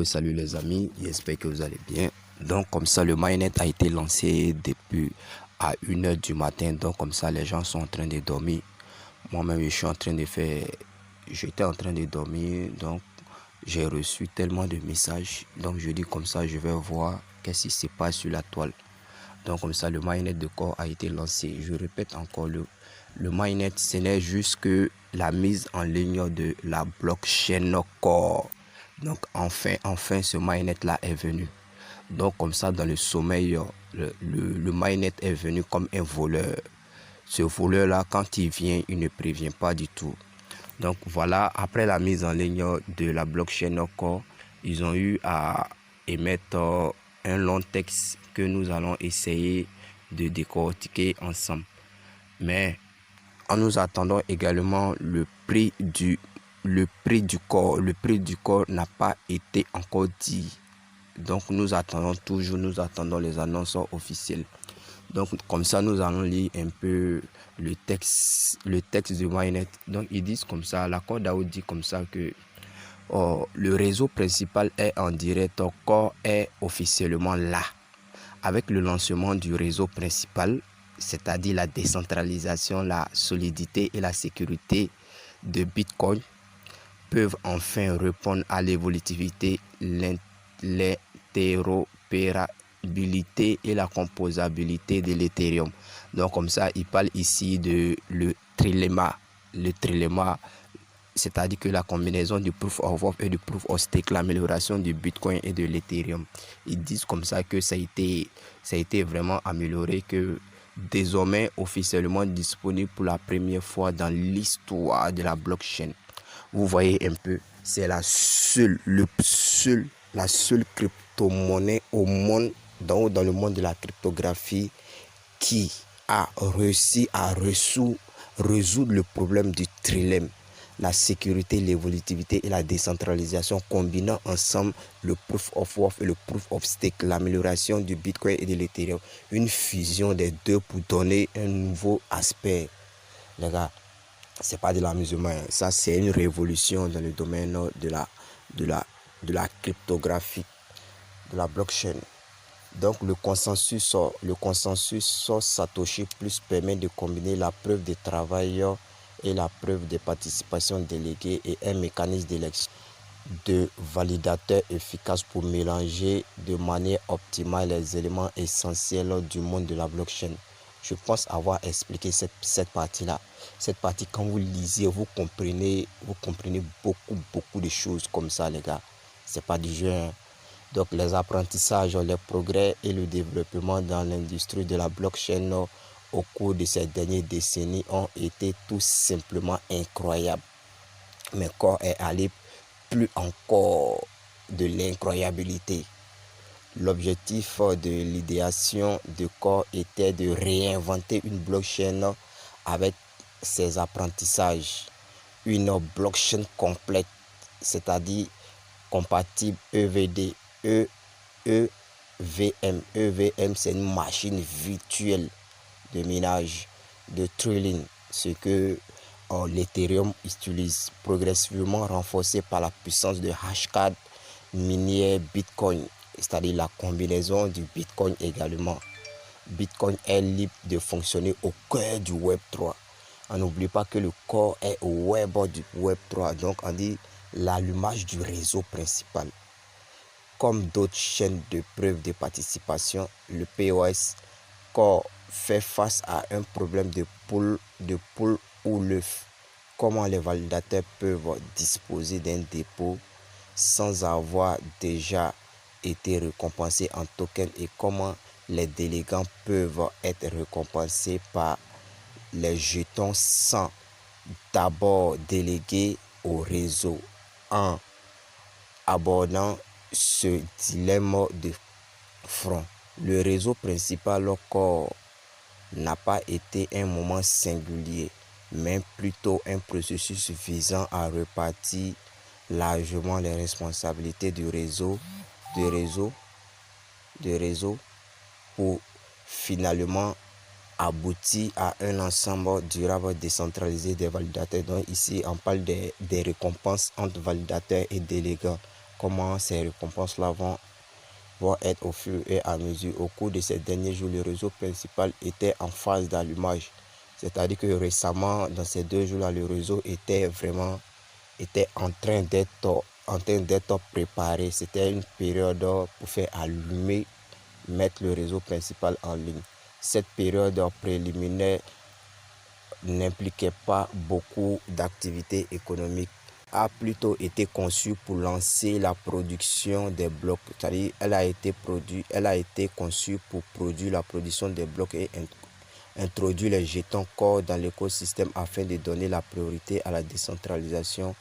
Salut les amis, j'espère que vous allez bien. Donc comme ça, le mainnet a été lancé depuis à 1h du matin. Donc comme ça, les gens sont en train de dormir. Moi-même, j'étais en train de dormir. Donc j'ai reçu tellement de messages. Donc je dis comme ça, je vais voir qu'est-ce qui se passe sur la toile. Donc comme ça, le mainnet de Core a été lancé. Je répète encore, le mainnet, ce n'est juste que la mise en ligne de la blockchain Core. Donc enfin ce mainnet là est venu. Donc comme ça, dans le sommeil, le mainnet est venu comme un voleur. Ce voleur là, quand il vient, il ne prévient pas du tout. Donc voilà, après la mise en ligne de la blockchain Core, ils ont eu à émettre un long texte que nous allons essayer de décortiquer ensemble. Mais en nous attendant également le prix du corps. Le prix du corps n'a pas été encore dit. Donc nous attendons les annonces officielles. Donc comme ça, nous allons lire un peu le texte du mainnet. Donc ils disent comme ça, l'accord d'AO dit comme ça que le réseau principal est en direct, Core est officiellement là. Avec le lancement du réseau principal, c'est-à-dire la décentralisation, la solidité et la sécurité de Bitcoin, peuvent enfin répondre à l'évolutivité, l'interopérabilité et la composabilité de l'Ethereum. Donc comme ça, il parle ici de le trilemma. Le trilemma, c'est-à-dire que la combinaison du proof of work et du proof of stake, l'amélioration du Bitcoin et de l'Ethereum. Ils disent comme ça que ça a été vraiment amélioré, que désormais officiellement disponible pour la première fois dans l'histoire de la blockchain. Vous voyez un peu, c'est la seule crypto-monnaie au monde, dans le monde de la cryptographie, qui a réussi à résoudre le problème du trilemme, la sécurité, l'évolutivité et la décentralisation, combinant ensemble le proof of work et le proof of stake, l'amélioration du Bitcoin et de l'Ethereum. Une fusion des deux pour donner un nouveau aspect. Les gars, c'est pas de l'amusement, ça c'est une révolution dans le domaine de la cryptographie, de la blockchain. Donc le consensus Satoshi Plus permet de combiner la preuve de travail et la preuve de participation déléguée et un mécanisme d'élection de validateur efficace pour mélanger de manière optimale les éléments essentiels du monde de la blockchain. Je pense avoir expliqué cette partie-là. Cette partie, quand vous lisez, vous comprenez beaucoup de choses comme ça, les gars. C'est pas du jeu, hein. Donc les apprentissages, les progrès et le développement dans l'industrie de la blockchain au cours de ces dernières décennies ont été tout simplement incroyables. Mais Core est allé plus encore de l'incroyabilité. L'objectif de l'idéation de Core était de réinventer une blockchain avec ses apprentissages. Une blockchain complète, c'est-à-dire compatible EVD, EVM. EVM, c'est une machine virtuelle de minage de Trillion, ce que l'Ethereum utilise, progressivement renforcé par la puissance de hashcard minière Bitcoin, c'est-à-dire la combinaison du Bitcoin également. Bitcoin est libre de fonctionner au cœur du Web3. On n'oublie pas que le corps est au web du Web3, donc on dit l'allumage du réseau principal. Comme d'autres chaînes de preuve de participation, le POS Core fait face à un problème de poule ou l'œuf. Comment les validateurs peuvent disposer d'un dépôt sans avoir déjà été récompensés en token et comment les délégants peuvent être récompensés par les jetons sans d'abord déléguer au réseau. En abordant ce dilemme de front, le réseau principal Core n'a pas été un moment singulier, mais plutôt un processus visant à repartir largement les responsabilités du réseau pour finalement aboutir à un ensemble durable décentralisé des validateurs. Donc ici on parle des récompenses entre validateurs et délégants, comment ces récompenses-là vont être au fur et à mesure. Au cours de ces derniers jours, le réseau principal était en phase d'allumage. C'est-à-dire que récemment, dans ces 2 jours-là, le réseau était en train d'être préparé. C'était une période pour faire allumer, mettre le réseau principal en ligne. Cette période préliminaire n'impliquait pas beaucoup d'activités économiques, a plutôt été conçue pour lancer la production des blocs. C'est-à-dire, elle a été conçue pour produire la production des blocs et introduire les jetons corps dans l'écosystème afin de donner la priorité à la décentralisation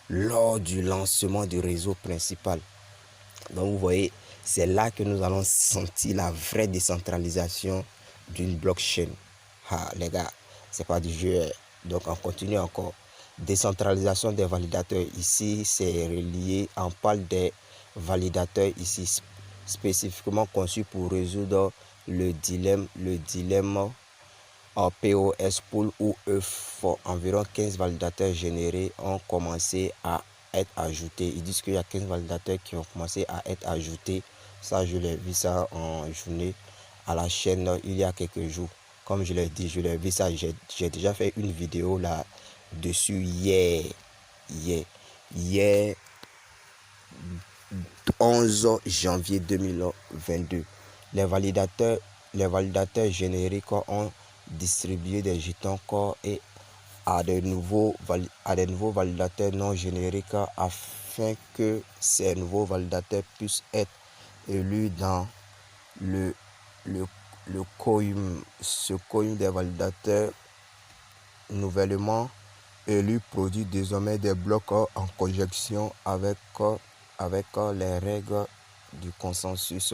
lors du lancement du réseau principal. Donc vous voyez, c'est là que nous allons sentir la vraie décentralisation d'une blockchain. Ah les gars, c'est pas du jeu. Donc on continue encore. Décentralisation des validateurs. Ici, c'est relié. On parle des validateurs ici spécifiquement conçus pour résoudre le dilemme en POS Pool où environ 15 validateurs générés ont commencé à être ajoutés. Ils disent qu'il y a 15 validateurs qui ont commencé à être ajoutés. Ça, je l'ai vu ça en journée à la chaîne il y a quelques jours. Comme je l'ai dit, je l'ai vu ça. J'ai déjà fait une vidéo là-dessus hier 11 janvier 2022. Les validateurs génériques ont distribué des jetons corps et à de nouveaux validateurs non génériques afin que ces nouveaux validateurs puissent être élus dans le quorum. Ce quorum des validateurs nouvellement élus produit désormais des blocs en conjonction avec les règles du consensus.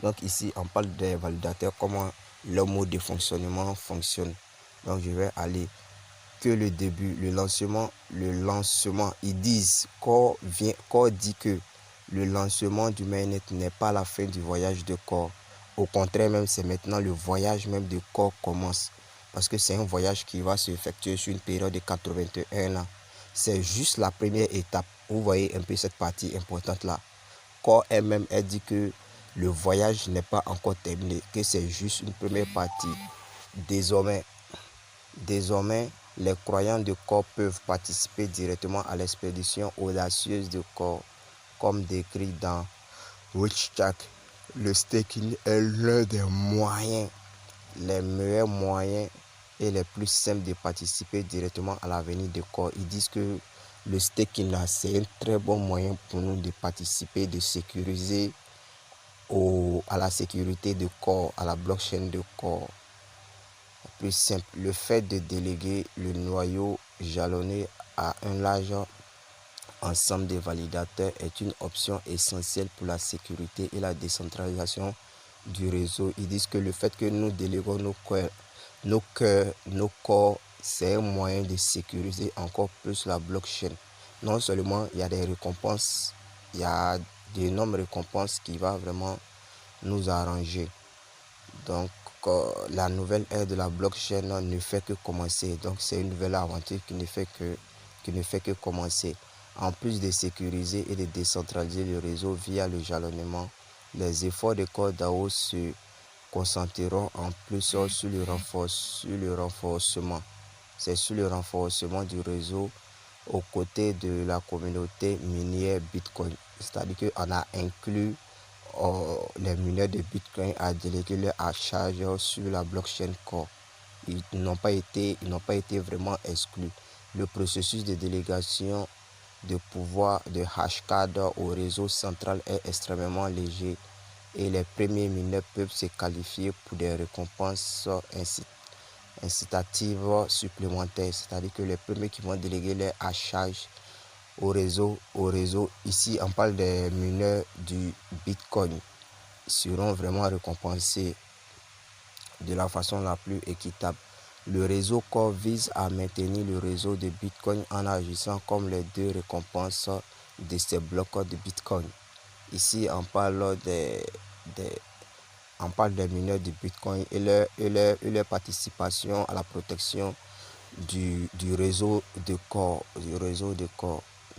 Donc ici, on parle des validateurs, comment leur mode de fonctionnement fonctionne. Donc je vais aller que le début, le lancement, ils disent, Core dit que le lancement du mainnet n'est pas la fin du voyage de Core. Au contraire même, c'est maintenant le voyage même de Core commence. Parce que c'est un voyage qui va s'effectuer sur une période de 81 ans. C'est juste la première étape. Vous voyez un peu cette partie importante là. Core elle-même, elle dit que le voyage n'est pas encore terminé, que c'est juste une première partie. Désormais, les croyants de Core peuvent participer directement à l'expédition audacieuse de Core, comme décrit dans Witchstack. Le staking est l'un des moyens, les meilleurs moyens et les plus simples de participer directement à l'avenir de Core. Ils disent que le staking là, c'est un très bon moyen pour nous de participer, de sécuriser à la sécurité de Core, à la blockchain de Core. Plus simple, le fait de déléguer le noyau jalonné à un large ensemble de validateurs est une option essentielle pour la sécurité et la décentralisation du réseau. Ils disent que le fait que nous déléguons nos corps, c'est un moyen de sécuriser encore plus la blockchain. Non seulement il y a des récompenses, il y a d'énormes récompenses qui vont vraiment nous arranger. Donc la nouvelle ère de la blockchain ne fait que commencer. Donc c'est une nouvelle aventure qui ne fait que commencer. En plus de sécuriser et de décentraliser le réseau via le jalonnement, les efforts de Core DAO se concentreront en plus sur le renforcement. C'est sur le renforcement du réseau aux côtés de la communauté minière Bitcoin. C'est-à-dire qu'on a inclus les mineurs de Bitcoin à déléguer leur charge sur la blockchain Core. Ils n'ont pas été vraiment exclus. Le processus de délégation de pouvoir de hashcard au réseau central est extrêmement léger et les premiers mineurs peuvent se qualifier pour des récompenses incitatives supplémentaires. C'est-à-dire que les premiers qui vont déléguer leur hashage au réseau, ici on parle des mineurs du Bitcoin, seront vraiment récompensés de la façon la plus équitable. Le réseau Core vise à maintenir le réseau de Bitcoin en agissant comme les deux récompenses de ces blocs de Bitcoin. Ici, on parle des mineurs de Bitcoin et leur participation à la protection du réseau de Core.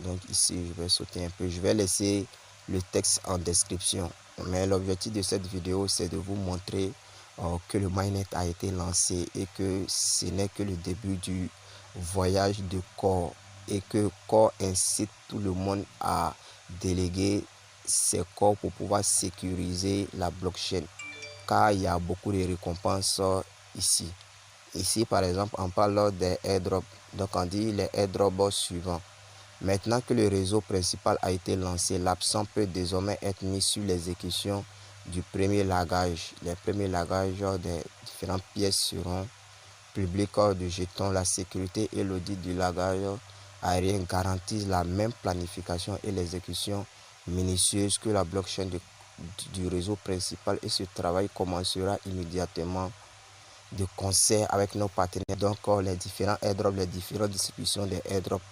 Donc ici, je vais sauter un peu. Je vais laisser le texte en description. Mais l'objectif de cette vidéo, c'est de vous montrer que le mainnet a été lancé et que ce n'est que le début du voyage de Core, et que Core incite tout le monde à déléguer ses corps pour pouvoir sécuriser la blockchain, car il y a beaucoup de récompenses ici. Ici, par exemple, on parle des airdrops. Donc, on dit les airdrops suivants. Maintenant que le réseau principal a été lancé, l'absent peut désormais être mis sur l'exécution du premier lagage. Les premiers lagages des différentes pièces seront publics de jetons. La sécurité et l'audit du lagage aérien garantissent la même planification et l'exécution minutieuse que la blockchain du réseau principal, et ce travail commencera immédiatement de concert avec nos partenaires. Donc les différents airdrops, les différentes distributions des airdrops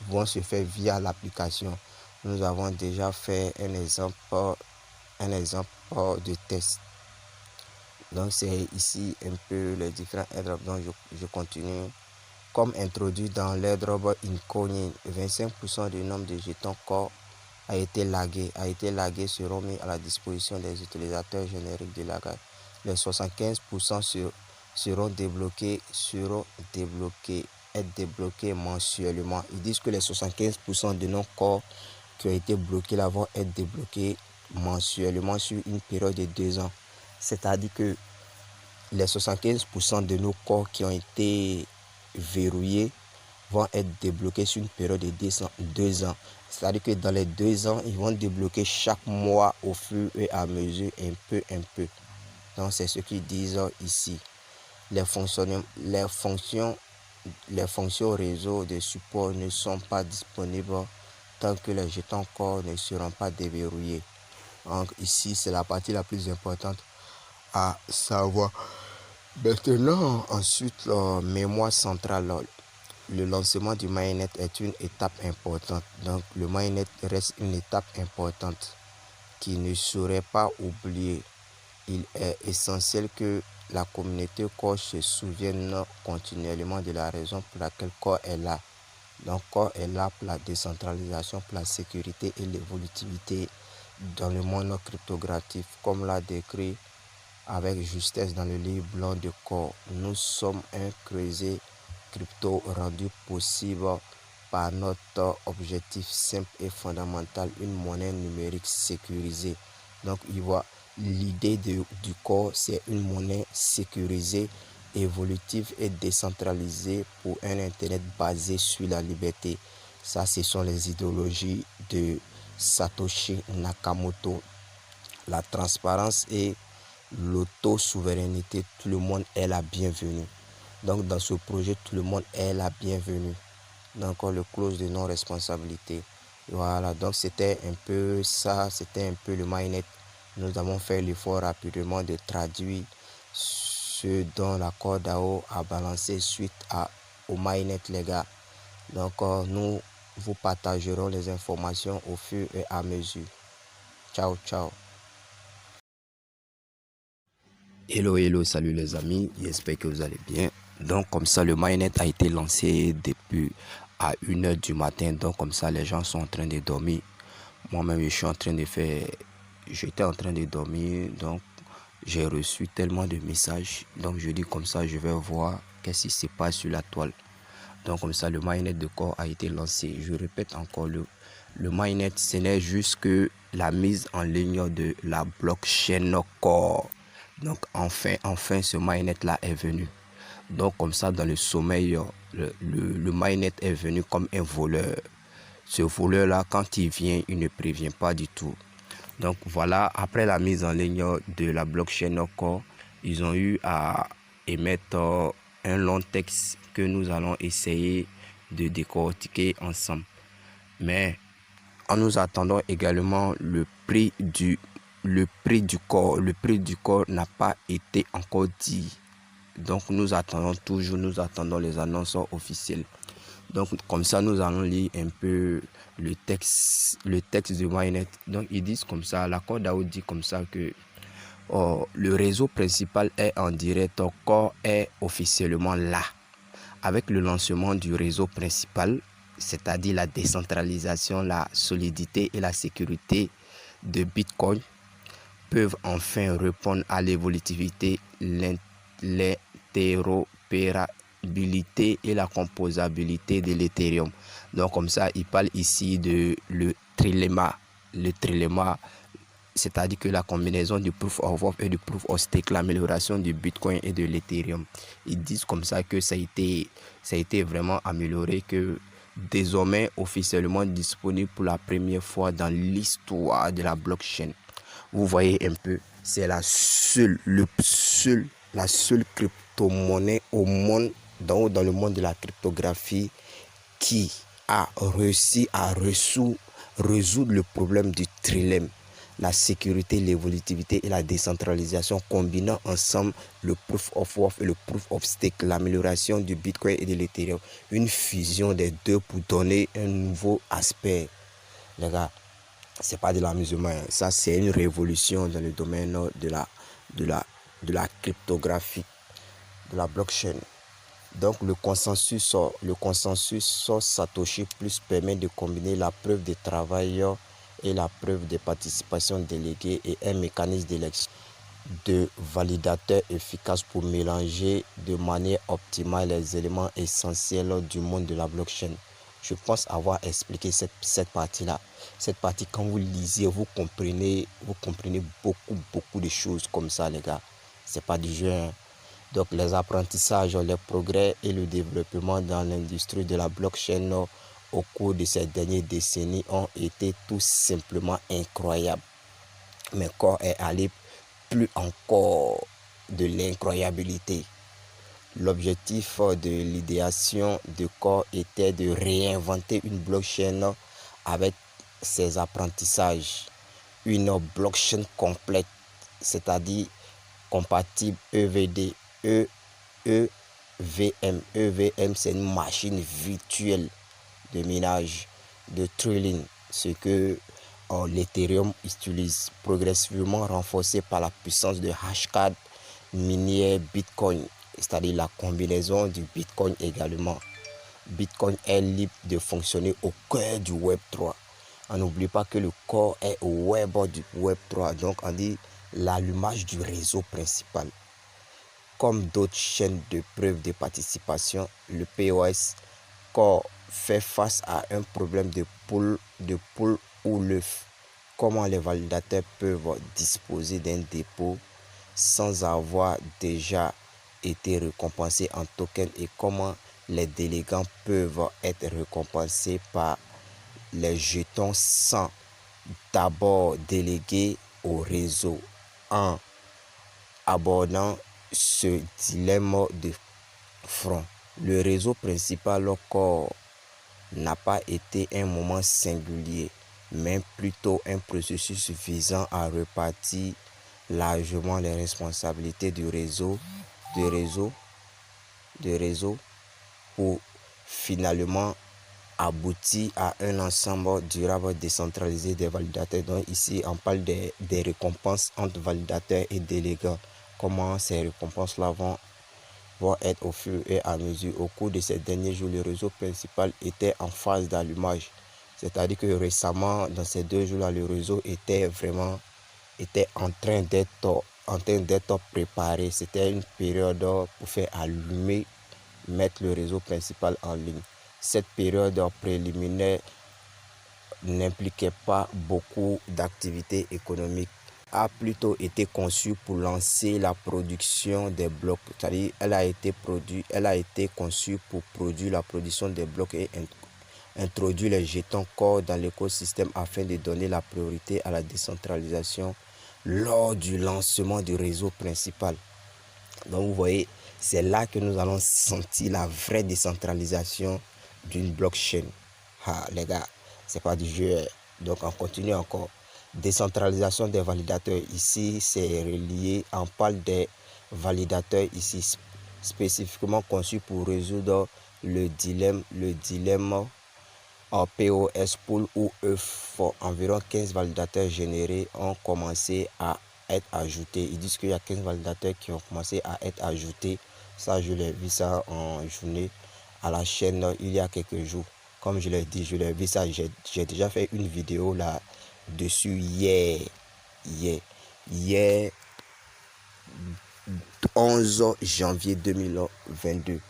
vont se faire via l'application. Nous avons déjà fait un exemple de test. Donc c'est ici un peu les différents airdrops. Donc je continue. Comme introduit dans l'airdrop Incognito, 25% du nombre de jetons Core a été lagué seront mis à la disposition des utilisateurs génériques de lagage. Les 75% seront débloqués, être débloqués mensuellement. Ils disent que les 75% de nos corps qui ont été bloqués là vont être débloqués mensuellement sur une période de 2 ans. C'est-à-dire que les 75% de nos corps qui ont été verrouillés vont être débloqués sur une période de 2 ans. C'est-à-dire que dans les 2 ans, ils vont débloquer chaque mois au fur et à mesure, un peu. Donc c'est ce qu'ils disent ici. Les fonctions réseau de support ne sont pas disponibles tant que les jetons Core ne seront pas déverrouillés. Donc ici, c'est la partie la plus importante à savoir. Maintenant, ensuite, la mémoire centrale. Le lancement du mainnet est une étape importante. Donc le mainnet reste une étape importante qui ne serait pas oubliée. Il est essentiel que la communauté Core se souvienne continuellement de la raison pour laquelle Core est là. Donc Core est là pour la décentralisation, pour la sécurité et l'évolutivité dans le monde cryptographique, comme l'a décrit avec justesse dans le livre blanc de Core. Nous sommes un creuset crypto rendu possible par notre objectif simple et fondamental, une monnaie numérique sécurisée. Donc il voit l'idée du Core, c'est une monnaie sécurisée, évolutive et décentralisée pour un internet basé sur la liberté. Ça, ce sont les idéologies de Satoshi Nakamoto. La transparence et l'autosouveraineté, tout le monde est la bienvenue. Donc dans ce projet, tout le monde est la bienvenue. Donc le clause de non-responsabilité. Voilà, donc c'était un peu ça, c'était un peu le mainnet. Nous avons fait l'effort rapidement de traduire ce dont l'accord DAO a balancé suite au mainnet, les gars. Donc nous vous partagerons les informations au fur et à mesure. Ciao, ciao. Hello, salut les amis, j'espère que vous allez bien. Donc comme ça, le mainnet a été lancé depuis à 1h du matin. Donc comme ça, les gens sont en train de dormir. Moi-même, j'étais en train de dormir. Donc j'ai reçu tellement de messages. Donc je dis comme ça, je vais voir qu'est-ce qui se passe sur la toile. Donc comme ça, le mainnet de Core a été lancé. Je répète encore, le mainnet, ce n'est juste que la mise en ligne de la blockchain Core. Donc enfin ce mainnet là est venu. Donc comme ça, dans le sommeil, le mainnet est venu comme un voleur. Ce voleur là, quand il vient, il ne prévient pas du tout. Donc voilà, après la mise en ligne de la blockchain Core, ils ont eu à émettre un long texte que nous allons essayer de décortiquer ensemble. Mais en nous attendant également le prix du Core. Le prix du Core n'a pas été encore dit. Donc nous attendons les annonces officielles. Donc comme ça, nous allons lire un peu le texte du mainnet. Donc ils disent comme ça, l'accord DAO dit comme ça que le réseau principal est en direct, Core est officiellement là. Avec le lancement du réseau principal, c'est-à-dire la décentralisation, la solidité et la sécurité de Bitcoin, peuvent enfin répondre à l'évolutivité, l'interopérabilité et la composabilité de l'Ethereum. Donc comme ça, il parle ici de le trilemma. Le trilemma, c'est-à-dire que la combinaison du proof of work et du proof of stake, l'amélioration du Bitcoin et de l'Ethereum. Ils disent comme ça que ça a été vraiment amélioré, que désormais officiellement disponible pour la première fois dans l'histoire de la blockchain. Vous voyez un peu, c'est la seule crypto-monnaie au monde, dans le monde de la cryptographie, qui a réussi à résoudre le problème du trilemme, la sécurité, l'évolutivité et la décentralisation, combinant ensemble le proof of work et le proof of stake, l'amélioration du Bitcoin et de l'Ethereum. Une fusion des deux pour donner un nouveau aspect. Les gars, c'est pas de l'amusement, ça c'est une révolution dans le domaine de la cryptographie, de la blockchain. Donc le consensus Satoshi Plus permet de combiner la preuve de travail et la preuve de participation déléguée et un mécanisme d'élection de validateur efficace pour mélanger de manière optimale les éléments essentiels du monde de la blockchain. Je pense avoir expliqué cette partie-là. Cette partie, quand vous lisez, vous comprenez beaucoup de choses comme ça, les gars. C'est pas du jeu, hein. Donc, les apprentissages, les progrès et le développement dans l'industrie de la blockchain au cours de ces dernières décennies ont été tout simplement incroyables. Mais corps est allé plus encore de l'incroyabilité. L'objectif de l'idéation de Core était de réinventer une blockchain avec ses apprentissages. Une blockchain complète, c'est-à-dire compatible EVD, EVM. EVM, c'est une machine virtuelle de minage de Trillion, ce que l'Ethereum utilise, progressivement renforcé par la puissance de hashcard minière Bitcoin, c'est-à-dire la combinaison du Bitcoin également. Bitcoin est libre de fonctionner au cœur du Web3. On n'oublie pas que le corps est au web du Web3, donc on dit l'allumage du réseau principal. Comme d'autres chaînes de preuve de participation, le POS Core fait face à un problème de pool ou l'œuf. Comment les validateurs peuvent disposer d'un dépôt sans avoir déjà été récompensés en token et comment les délégants peuvent être récompensés par les jetons sans d'abord déléguer au réseau. En abordant ce dilemme de front, le réseau principal Core n'a pas été un moment singulier, mais plutôt un processus visant à repartir largement les responsabilités du réseau pour finalement aboutir à un ensemble durable décentralisé des validateurs. Donc ici, on parle des récompenses entre validateurs et délégants. Comment ces récompenses-là vont être au fur et à mesure. Au cours de ces derniers jours, le réseau principal était en phase d'allumage. C'est-à-dire que récemment, dans ces 2 jours-là, le réseau était en train d'être préparé. C'était une période pour faire allumer, mettre le réseau principal en ligne. Cette période préliminaire n'impliquait pas beaucoup d'activités économiques, a plutôt été conçue pour lancer la production des blocs. C'est-à-dire, elle a été conçue pour produire la production des blocs et introduire les jetons Core dans l'écosystème afin de donner la priorité à la décentralisation lors du lancement du réseau principal. Donc vous voyez, c'est là que nous allons sentir la vraie décentralisation d'une blockchain. Les gars, c'est pas du jeu. Donc on continue encore. Décentralisation des validateurs. Ici, c'est relié. On parle des validateurs ici spécifiquement conçus pour résoudre le dilemme en POS pool ou œuf. Environ 15 validateurs générés ont commencé à être ajoutés. Ils disent qu'il y a 15 validateurs qui ont commencé à être ajoutés. Ça, je l'ai vu ça en journée à la chaîne il y a quelques jours. Comme je l'ai dit, je l'ai vu ça, j'ai déjà fait une vidéo là-dessus hier 11 janvier 2022.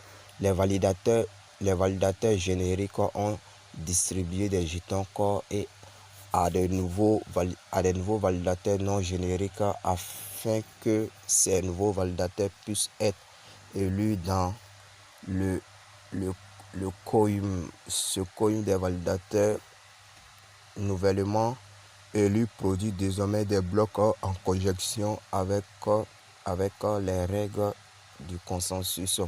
Les validateurs génériques ont distribué des jetons corps et à de nouveaux validateurs non génériques afin que ces nouveaux validateurs puissent être élus dans le quorum. Ce quorum des validateurs nouvellement élus produit désormais des blocs en conjonction avec les règles du consensus.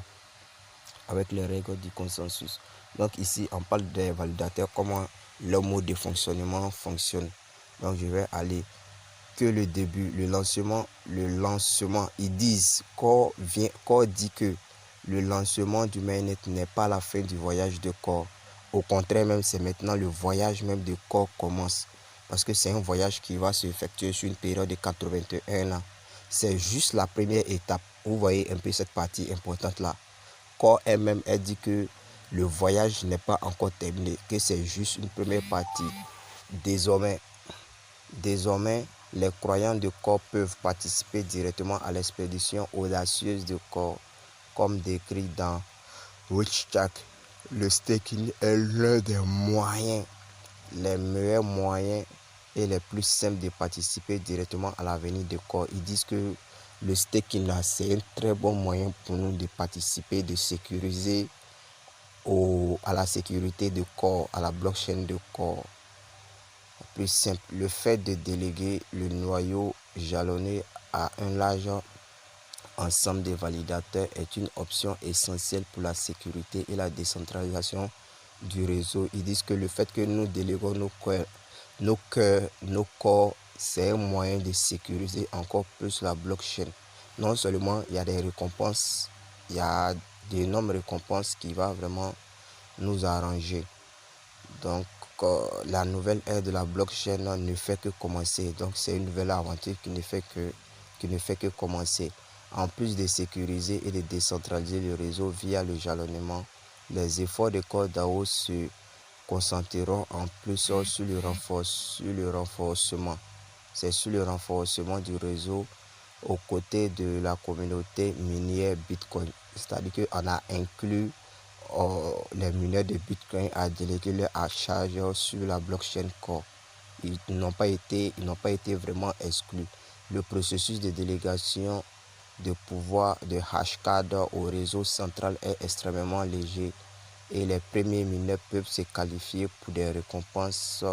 Donc ici, on parle des validateurs, comment leur mode de fonctionnement fonctionne. Donc je vais aller que le début, le lancement, ils disent, Core dit que le lancement du mainnet n'est pas la fin du voyage de Core. Au contraire même, c'est maintenant le voyage même de Core commence. Parce que c'est un voyage qui va s'effectuer sur une période de 81 ans. C'est juste la première étape. Vous voyez un peu cette partie importante là. Core elle-même, elle dit que le voyage n'est pas encore terminé, que c'est juste une première partie. Désormais, les croyants de Core peuvent participer directement à l'expédition audacieuse de Core, comme décrit dans WitchChat. Le staking est l'un des moyens, les meilleurs moyens et les plus simples de participer directement à l'avenir de Core. Ils disent que le staking là, c'est un très bon moyen pour nous de participer, de sécuriser à la sécurité de Core, à la blockchain de Core. Plus simple, le fait de déléguer le noyau jalonné à un large ensemble de validateurs est une option essentielle pour la sécurité et la décentralisation du réseau. Ils disent que le fait que nous déléguons nos corps, c'est un moyen de sécuriser encore plus la blockchain. Non seulement il y a des récompenses, il y a d'énormes récompenses qui vont vraiment nous arranger. Donc la nouvelle ère de la blockchain ne fait que commencer. Donc c'est une nouvelle aventure qui ne fait que commencer. En plus de sécuriser et de décentraliser le réseau via le jalonnement, les efforts de Core DAO se concentreront en plus sur le renforcement. C'est sur le renforcement du réseau aux côtés de la communauté minière Bitcoin. C'est-à-dire qu'on a inclus les mineurs de Bitcoin à déléguer leur charge sur la blockchain Core. Ils n'ont pas été vraiment exclus. Le processus de délégation de pouvoir de hashcard au réseau central est extrêmement léger et les premiers mineurs peuvent se qualifier pour des récompenses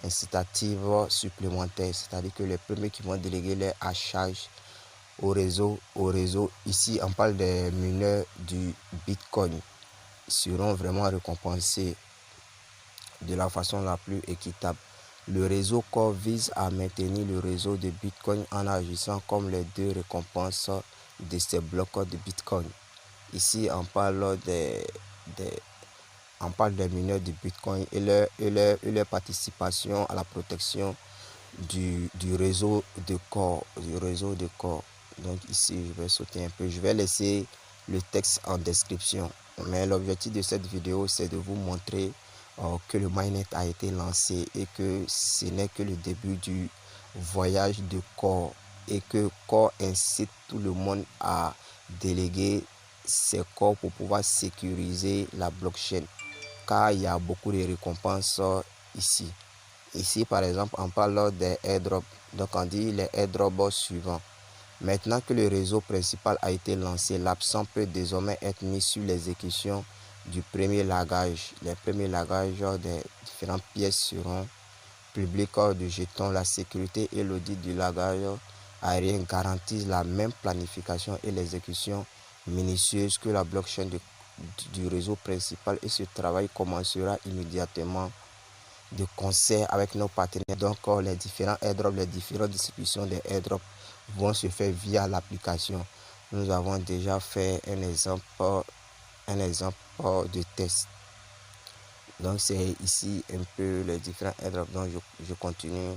incitatives supplémentaires. C'est-à-dire que les premiers qui vont déléguer leur hashage au réseau, ici on parle des mineurs du Bitcoin, seront vraiment récompensés de la façon la plus équitable. Le réseau Core vise à maintenir le réseau de Bitcoin en agissant comme les deux récompenses de ces blocs de Bitcoin. Ici, on parle des mineurs de Bitcoin et leur participation à la protection du réseau de Core. Donc ici, je vais sauter un peu. Je vais laisser le texte en description. Mais l'objectif de cette vidéo, c'est de vous montrer que le mainnet a été lancé et que ce n'est que le début du voyage de Core et que Core incite tout le monde à déléguer ses corps pour pouvoir sécuriser la blockchain, car il y a beaucoup de récompenses ici. Ici, par exemple, on parle des airdrops. Donc, on dit les airdrops suivants. Maintenant que le réseau principal a été lancé, l'absent peut désormais être mis sur l'exécution du premier lagage. Les premiers lagages des différentes pièces seront publics de jetons. La sécurité et l'audit du lagage aérien garantissent la même planification et l'exécution minutieuse que la blockchain du réseau principal, et ce travail commencera immédiatement de concert avec nos partenaires. Donc les différents airdrops, les différentes distributions des airdrops vont se faire via l'application. Nous avons déjà fait un exemple de test. Donc c'est ici un peu les différents airdrops. Donc je continue.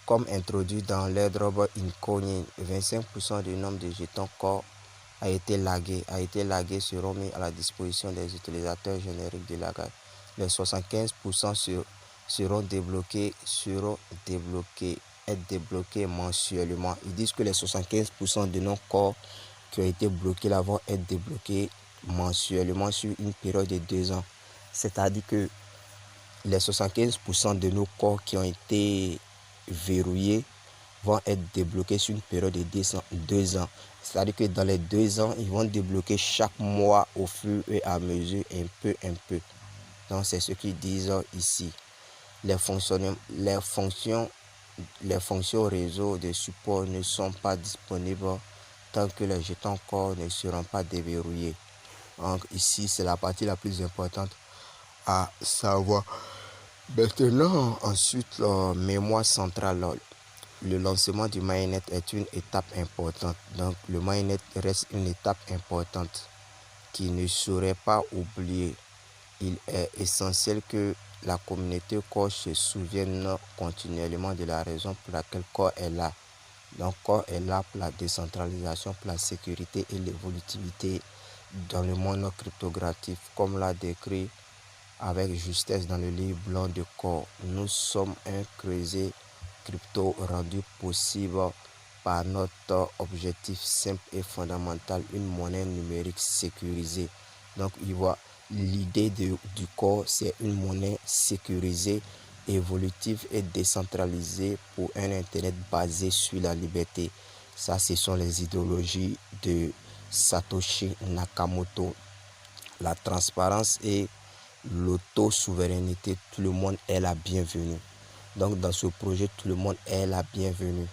Comme introduit dans l'airdrop Incognito, 25% du nombre de jetons Core a été lagué, seront mis à la disposition des utilisateurs génériques de lagage. les 75% seront débloqués, être débloqués mensuellement. Ils disent que les 75% de nos corps qui ont été bloqués là vont être débloqués mensuellement sur une période de 2 ans. C'est-à-dire que les 75% de nos corps qui ont été verrouillés vont être débloqués sur une période de 2 ans. C'est-à-dire que dans les 2 ans, ils vont débloquer chaque mois au fur et à mesure, un peu. Donc c'est ce qu'ils disent ici. Les fonctions réseau de support ne sont pas disponibles tant que les jetons corps ne seront pas déverrouillés. Donc ici, c'est la partie la plus importante à savoir. Maintenant, ensuite, la mémoire centrale. Le lancement du mainnet est une étape importante. Donc, le mainnet reste une étape importante qui ne serait pas oubliée. Il est essentiel que la communauté Core se souvienne continuellement de la raison pour laquelle Core est là. Donc, Core est là pour la décentralisation, pour la sécurité et l'évolutivité dans le monde cryptographique, comme l'a décrit avec justesse dans le livre blanc de Core. Nous sommes un creuset crypto rendu possible par notre objectif simple et fondamental, une monnaie numérique sécurisée. Donc, l'idée du Core, c'est une monnaie sécurisée, évolutive et décentralisée pour un Internet basé sur la liberté. Ça, ce sont les idéologies de Satoshi Nakamoto. La transparence et l'autosouveraineté, tout le monde est la bienvenue. Donc dans ce projet, tout le monde est la bienvenue.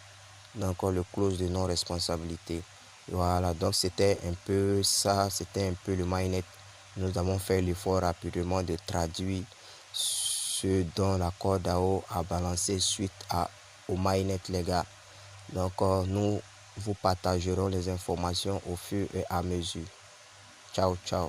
Donc le clause de non-responsabilité. Voilà, donc c'était un peu ça, c'était un peu le mainnet. Nous avons fait l'effort rapidement de traduire ce dont l'accord DAO a balancé suite au mainnet, les gars. Donc nous vous partagerons les informations au fur et à mesure. Ciao, ciao.